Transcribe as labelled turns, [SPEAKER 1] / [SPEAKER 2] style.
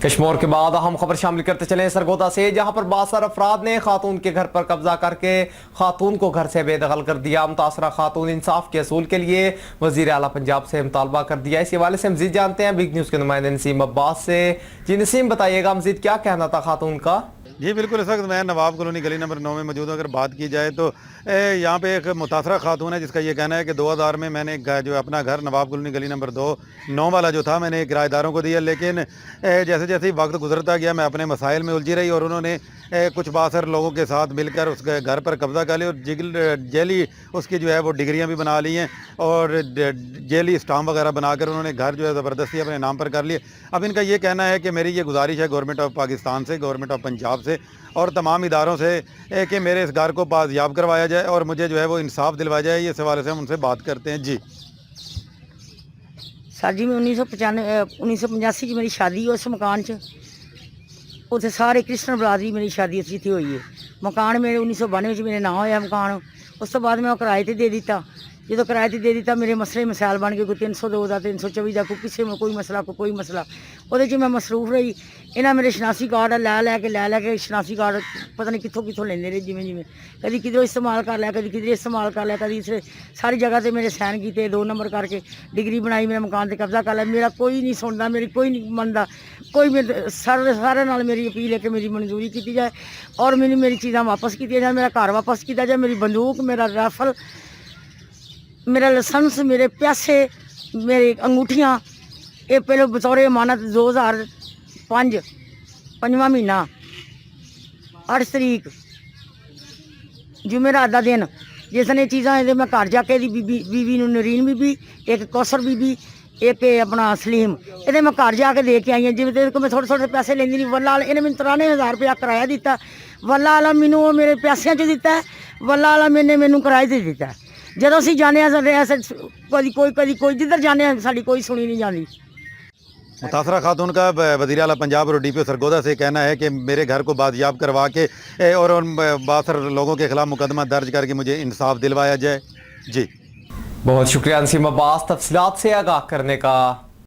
[SPEAKER 1] कश्मीर के बाद अहम खबर शामिल करते चले सरगोदा से, जहां पर बासर अफराद ने खातून के घर पर कब्जा करके खातून को घर से बेदखल कर दिया। मुतासरा खातून इंसाफ के असूल के लिए वजीर आला पंजाब से मुतालबा कर दिया। इस हवाले से मजीद जानते हैं बिग न्यूज़ के नुमाइंदे नसीम अब्बास से। जी नसीम, बताइएगा मजीद क्या कहना था खातून का?
[SPEAKER 2] जी बिल्कुल, इस वक्त मैं नवाब कॉलोनी गली नंबर 9 में मौजूद हूँ। अगर बात की जाए तो यहाँ पे एक मुतासरा खातून है जिसका ये कहना है कि 2000 में मैंने जो अपना घर नवाब कॉलोनी गली नंबर 9 वाला जो था मैंने किराएदारों को दिया, लेकिन जैसे जैसे वक्त गुजरता गया मैं अपने मसाइल में उलझी रही और उन्होंने कुछ बासर लोगों के साथ मिलकर उस घर पर कब्जा कर लिया और जेली उसकी जो है वो डिग्रियाँ भी बना ली हैं और जेली स्टाम्प वगैरह बनाकर उन्होंने घर जो है ज़बरदस्ती अपने नाम पर कर लिए। अब इनका ये कहना है कि मेरी ये गुजारिश है गवर्नमेंट ऑफ पाकिस्तान से, गवर्नमेंट ऑफ पंजाब से और तमाम इदारों से कि मेरे इस घर को बाजियाब करवाया जाए और मुझे जो है वो इंसाफ दिलवाया जाए। ये इस हवाले से हम उनसे बात करते हैं। जी
[SPEAKER 3] सर जी, मैं 1985 की मेरी शादी उस मकान च उत्थे सारे क्रिश्चन बरादरी मेरी शादी इत्थे हुई है। मकान मेरे 1992 मेरे नाम होया मकान। उस तो बाद मैं किराए ते दे दिता। जो किराए ते दे दिता मेरे मसले मसाइल बन गए, कोई 302 का 324 का, कोई किसी में कोई मसला वो मैं मसरूफ रही। इन्हें मेरे शनासी कार्ड लै के शनासी कार्ड पता नहीं कितों लेंदे रहे, जिमें जिमें कभी किधरों इस्तेमाल कर लिया, कभी किधर इस्तेमाल कर लिया, कभी सारी जगह से मेरे साइन किए, 2 नंबर करके डिग्री बनाई, मेरे मकान पर कब्जा कर लिया। मेरा कोई नहीं सुनता, मेरी कोई नहीं मनता, कोई मेरे सारे नाल मेरी अपील है कि मेरी मंजूरी की जाए और मेरी चीज़ां वापस की जाए, मेरा घर वापस किया जाए, मेरी बंदूक, मेरा राइफल, मेरा लाइसेंस, मेरे पैसे, मेरी अंगूठियाँ, ये पहले बतौर अमानत 2005 5वां महीना 8 तरीक जुमेरात का दिन जिसने चीज़ां ये मैं घर जाके बीबी नरीन बीबी, एक कौसर बीबी, एक अपना सलीम, ये मैं घर जाके दे के आई हूँ। जिम्मे मैं थोड़े पैसे लेंदी नहीं। वल्ला इन्हें मैंने 93,000 रुपया किराया दिता। वल्ला आला मैनू मेरे पैसों च दिता है, वल्ला आला मैनू किराए से दिता है। जदों असीं जाने ऐसे कभी कोई जिधर जाने साड़ी कोई सुनी नहीं जाती।
[SPEAKER 2] मुतासरा खातून का वज़ीर आला पंजाब और DPO सरगोदा से कहना है कि मेरे घर को बाजियाब करवा के और उन बासर लोगों के खिलाफ मुकदमा दर्ज करके मुझे इंसाफ दिलवाया जाए। जी
[SPEAKER 1] बहुत शुक्रिया नसीम अब्बास तफसीलात से आगाह करने का।